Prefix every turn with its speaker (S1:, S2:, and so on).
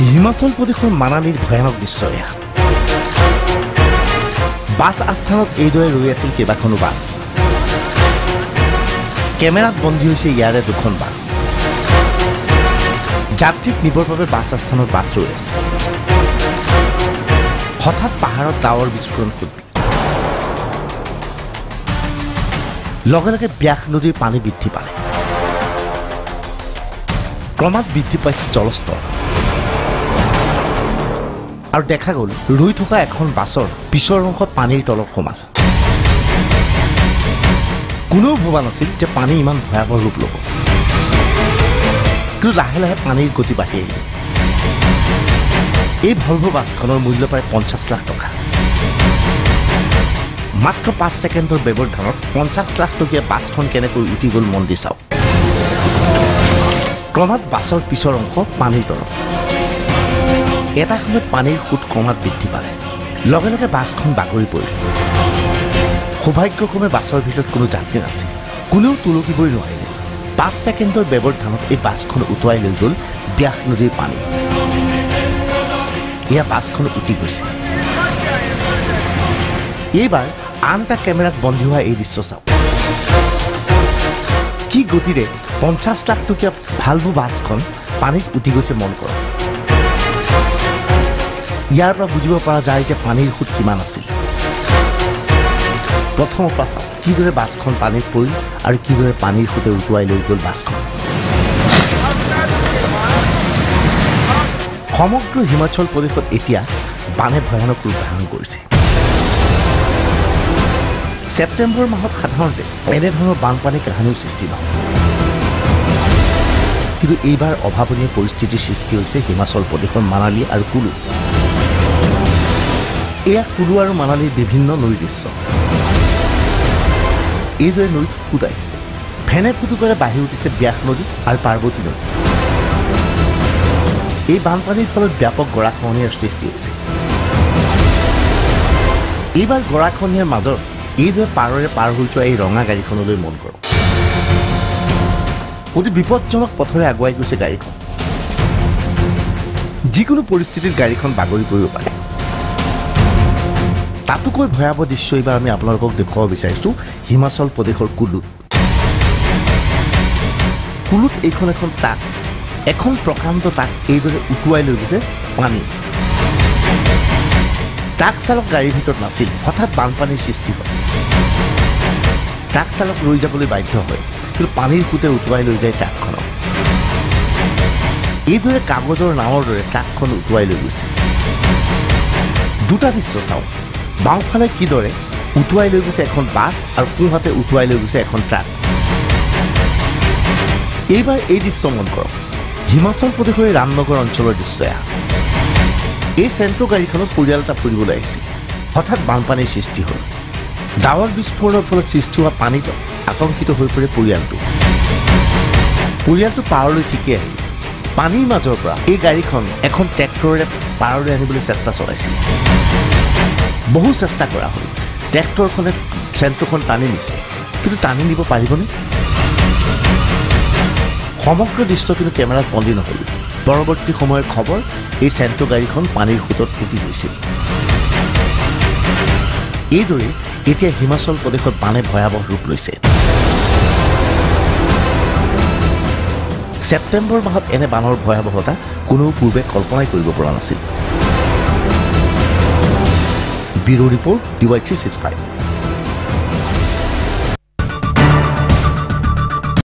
S1: হিমাচল প্ৰদেশৰ মানালীৰ ভয়ানক দৃশ্য এয়া বাছ আস্থানত এইদৰে ৰৈ আছিল কেইবাখনো বাছ কেমেৰাত বন্দী হৈছে ইয়াৰে দুখন বাছ যাত্ৰীক নিবৰ বাবে বাছ আস্থানত বাছ ৰৈ আছে হঠাৎ পাহাৰত ডাৱৰ বিস্ফোৰণ ঘটিল লগে লগে ব্যাস নদীৰ পানী বৃদ্ধি পালে ক্ৰমাৎ বৃদ্ধি পাইছে জলস্তৰ আৰু দেখা গ'ল ৰৈ থকা এখন বাছৰ পিছৰ অংশ পানীৰ তলত সোমাল কোনেও ভবা নাছিল যে পানী ইমান ভয়াৱহ ৰূপ ল'ব কিন্তু লাহে লাহে পানীৰ গতি বাঢ়ি আহিল এই ভলভো বাছখনৰ মূল্য প্ৰায় 50 লাখ টকা মাত্ৰ 5 ছেকেণ্ডৰ ব্যৱধানত 50 লাখ টকীয়া বাছখন কেনেকৈ উঠি গ'ল মন দি চাওক ক্ৰমাৎ বাছৰ পিছৰ অংশ পানীৰ তলত এটা সময়ত পানীৰ সুত ক্ৰমাৎ বৃদ্ধি পালে লগে লগে বাছখন বাগৰি পৰিল সৌভাগ্যক্ৰমে বাছৰ ভিতৰত কোনো যাত্ৰী নাছিল কোনেও তুলকিবই নোৱাৰিলে 5 ছেকেণ্ডৰ ব্যৱধানত এই বাছখন উটুৱাই লৈ গ'ল ব্যাস নদীৰ পানী এয়া বাছখন উটি গৈছে এইবাৰ আন এটা কেমেৰাত বন্দী হোৱা এই দৃশ্য চাওক কি গতিৰে 50 লাখ টকীয়া ভালভো বাছখন পানীত উটি গৈছে মন কৰক ইয়াৰ পৰা বুজিব পৰা যায় যে পানীৰ সুত কিমান আছিল প্ৰথমৰ পৰা চাওক কিদৰে বাছখন পানীত পৰিল আৰু কিদৰে পানীৰ সুতে উটুৱাই লৈ গ'ল বাছখন সমগ্ৰ হিমাচল প্ৰদেশত এতিয়া বানে ভয়ানক ৰূপ ধাৰণ কৰিছে ছেপ্টেম্বৰ মাহত সাধাৰণতে এনেধৰণৰ বানপানীৰ কাহিনীও সৃষ্টি নহয় কিন্তু এইবাৰ অভাৱনীয় পৰিস্থিতিৰ সৃষ্টি হৈছে হিমাচল প্ৰদেশৰ মানালী আৰু কুলু এয়া কুলু আৰু মানালীৰ বিভিন্ন নৈৰ দৃশ্য এইদৰে নৈত সুত আহিছে ফেনে ফুটুকাৰে বাঢ়ি উঠিছে ব্যাস নদী আৰু পাৰ্বতী নদী এই বানপানীৰ ফলত ব্যাপক গৰাখহনীয়াৰ সৃষ্টি হৈছে এইবাৰ গৰাখহনীয়াৰ মাজত এইদৰে পাৰৰে পাৰ হৈ যোৱা এই ৰঙা গাড়ীখনলৈ মন কৰক অতি বিপদজনক পথৰে আগুৱাই গৈছে গাড়ীখন যিকোনো পৰিস্থিতিত গাড়ীখন বাগৰি পৰিব পাৰে তাতোকৈ ভয়াৱহ দৃশ্য এইবাৰ আমি আপোনালোকক দেখুৱাব বিচাৰিছোঁ হিমাচল প্ৰদেশৰ কুলুত এইখন এখন ট্ৰাক এখন প্ৰকাণ্ড ট্ৰাক এইদৰে উটুৱাই লৈ গৈছে পানী ট্ৰাক চালক গাড়ীৰ ভিতৰত নাছিল হঠাৎ বানপানীৰ সৃষ্টি হয় ট্ৰাক চালক ৰৈ যাবলৈ বাধ্য হয় কিন্তু পানীৰ সুতে উটুৱাই লৈ যায় ট্ৰাকখনক এইদৰে কাগজৰ নাৱৰ দৰে ট্ৰাকখন উটুৱাই লৈ গৈছে দুটা দৃশ্য চাওক বাওঁফালে কিদৰে উটুৱাই লৈ গৈছে এখন বাছ আৰু সোঁহাতে উটুৱাই লৈ গৈছে এখন ট্ৰাক এইবাৰ এই দৃশ্য মন কৰক হিমাচল প্ৰদেশৰ ৰামনগৰ অঞ্চলৰ দৃশ্য এই চেণ্ট্ৰ গাড়ীখনত পৰিয়াল এটা ফুৰিবলৈ আহিছিল হঠাৎ বানপানীৰ সৃষ্টি হ'ল ডাৱৰ বিস্ফোৰণৰ ফলত সৃষ্টি হোৱা পানীত আতংকিত হৈ পৰে পৰিয়ালটো পাৰলৈ ঠিকেই আহিল পানীৰ মাজৰ পৰা এই গাড়ীখন এখন ট্ৰেক্টৰেৰে পাৰলৈ আনিবলৈ চেষ্টা চলাইছিল বহু চেষ্টা কৰা হ'ল ট্ৰেক্টৰখনে চেণ্ট্ৰখন টানি নিছে কিন্তু টানি নিব পাৰিবনে সমগ্ৰ দৃশ্য কিন্তু কেমেৰাত বন্দী নহ'ল পৰৱৰ্তী সময়ৰ খবৰ এই চেণ্ট্ৰ গাড়ীখন পানীৰ সোঁতত উটি গৈছিল এইদৰে এতিয়া হিমাচল প্ৰদেশত বানে ভয়াৱহ ৰূপ লৈছে ছেপ্টেম্বৰ মাহত এনে বানৰ ভয়াৱহতা কোনেও পূৰ্বে কল্পনাই কৰিব পৰা নাছিল ব্যুৰ' ৰিপৰ্ট DY365